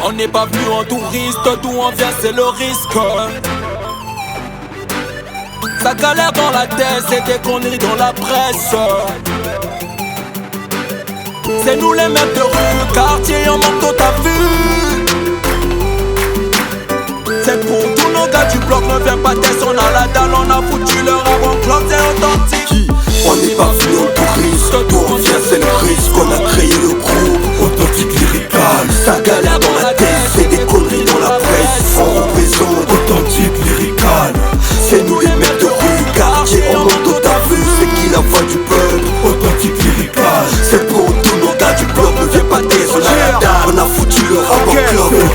On n'est pas venu en touriste, d'où on vient c'est le risque. Ça galère dans la tête, c'est des conneries dans la presse. C'est nous les mecs de rue, quartier en manteau t'as vu. C'est pour tous nos gars du bloc, ne viens pas test, on a la dalle, on a foutu leur avant-club, c'est authentique. On n'est pas venu en touriste, d'où on vient c'est le risque. On a créé le groupe Authentique Lyrical. Ça galère dans la tête, c'est des conneries dans la presse. On représente Authentique Lyrical. C'est nous les mecs de rue, quartier en manteau t'as vu. C'est qui la voix du peuple, Authentique Lyrical. C'est pour tous nos gars du bloc, ne viens pas test, on a la dalle, on a foutu leur avant-club.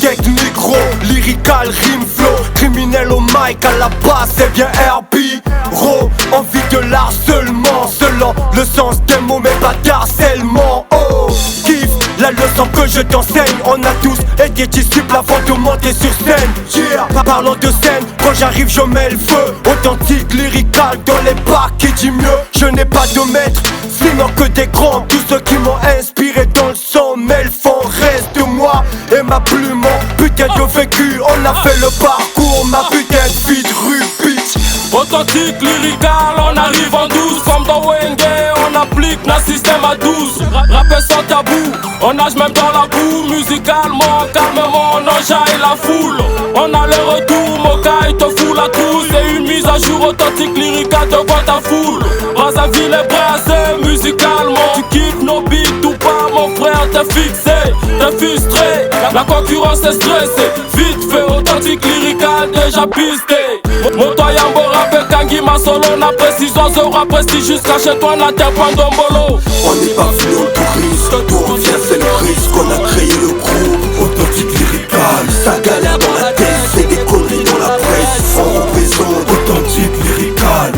Technique micro, lyrical, rime flow, criminel au mic, à la base c'est bien RB-ro. Envie de l'art seulement, selon le sens des mots mais pas d'harcèlement. Oh, kiffe la leçon que je t'enseigne. On a tous été disciples avant de monter sur scène. Yeah, parlons de scène, quand j'arrive je mets le feu. Authentique, lyrical, dans les bars qui dit mieux. Je n'ai pas de maître, sinon que des grands. Tous ceux qui m'ont inspiré dans le sang, mais le fond reste de moi et ma plume. Putain de vécu, on a fait le parcours, ma putain de vie de rue, bitch. Authentique, lyrical, on arrive en douce. Comme dans Wenge, on applique notre système à 12. Rappel sans tabou, on nage même dans la boue. Musicalement, calmement, on enjaille la foule. On a le retour, Moka, il te fout la trousse. C'est une mise à jour authentique, lyrical, te voit ta foule. Brazzaville est brassé, musicalement. Tu kiffes nos beats ou pas, mon frère, t'es fixé, t'es frustré. La concurrence est stressée, vite fait, authentique, lyrical, déjà pisté. Motoyambo, rappel, Kangi, ma solo, on a précision, aura prestige jusqu'à chez toi, on a terre, point d'ombolo. On n'est pas venu en touriste, d'où on vient c'est le risque. On a créé le groupe Authentique Lyrical. Ça galère dans la tête, c'est des conneries dans la presse. On représente Authentique Lyrical.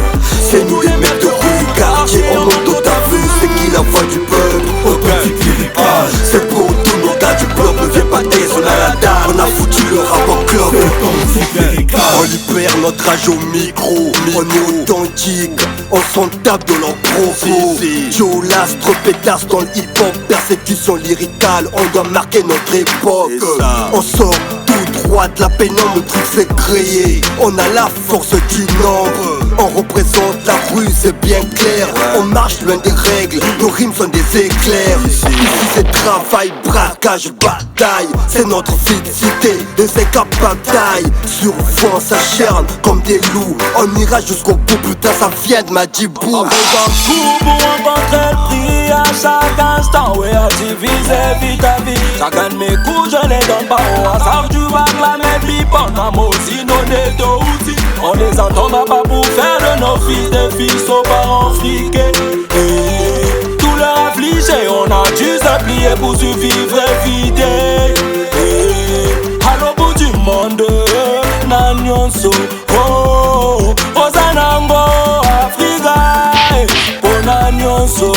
C'est nous les mecs de rue, quartier en manteau t'as vu. C'est qui la voix du peuple, Authentique Lyrical. C'est pour tous nos gars du bloc, ne viens pas test, on a la dalle, on a foutu le rap en club. On libère notre âge au micro, on est authentique, on s'en tape de leur propos. Joe Lastre, pétasse dans le hip-hop, persécution lyricale, on doit marquer notre époque. On sort tout droit de la pénombre, le truc c'est créé. On a la force du nombre, on représente la rue, c'est bien clair. On marche loin des règles, nos rimes sont des éclairs. Ici c'est travail, braquage, bataille. C'est notre vie de cité, et c'est qu'à bataille. Sur vent s'acharne comme des loups. On ira jusqu'au bout, putain ça vient de Madibou. On fait un coup pour rencontrer le prix à chaque instant. Ouais, à diviser vite à vite. Chacun de mes coups je les donne pas au hasard. Tu vas clamer pipe, on a aussi nos outils. On les entendra pas pour faire de nos fils des fils aux parents friqués. Et tout leur affligé, on a dû s'applier pour survivre et vider. Et à l'au bout du monde, Nanyonso, oh, Osanango, Africa, Onanyonso,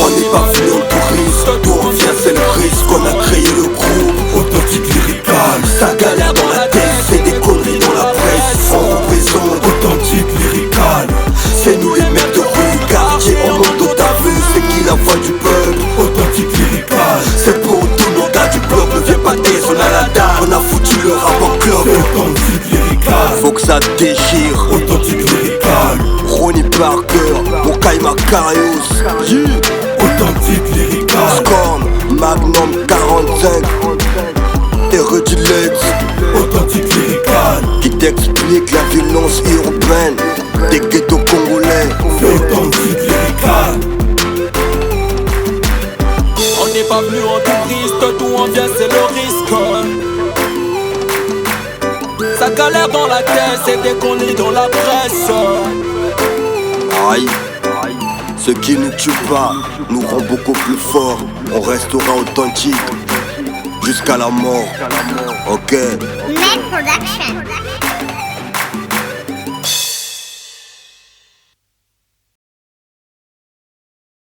On n'est pas venu en touriste, d'où on vient c'est le risque. On a créé le groupe Authentique Lyrical. Ça galère dans la tête, c'est des conneries dans la presse. On représente Authentique Lyrical. C'est nous les mecs de rue, quartier en manteau t'as vu. C'est qui la voix du peuple, Authentique Lyrical. C'est pour tous nos gars du bloc, ne viens pas test, on a la dalle, on a foutu le rap en club. Authentique Lyrical. Faut que ça déchire, Authentique Lyrical. Ronnie Parker, Mokai Macarius, yeah. Authentique Lyrical. Scorn, Magnum 45, Erudit Legs, Authentique Lyrical. Qui t'explique la violence urbaine des ghettos congolais. Authentique Lyrical. on n'est pas venu en touriste, d'où on vient c'est le risque. Ça galère dans la tête, c'est des conneries dans la presse. Aïe, ce qui ne tue pas nous rend beaucoup plus forts. On restera authentique jusqu'à la mort. Ok. Med Production.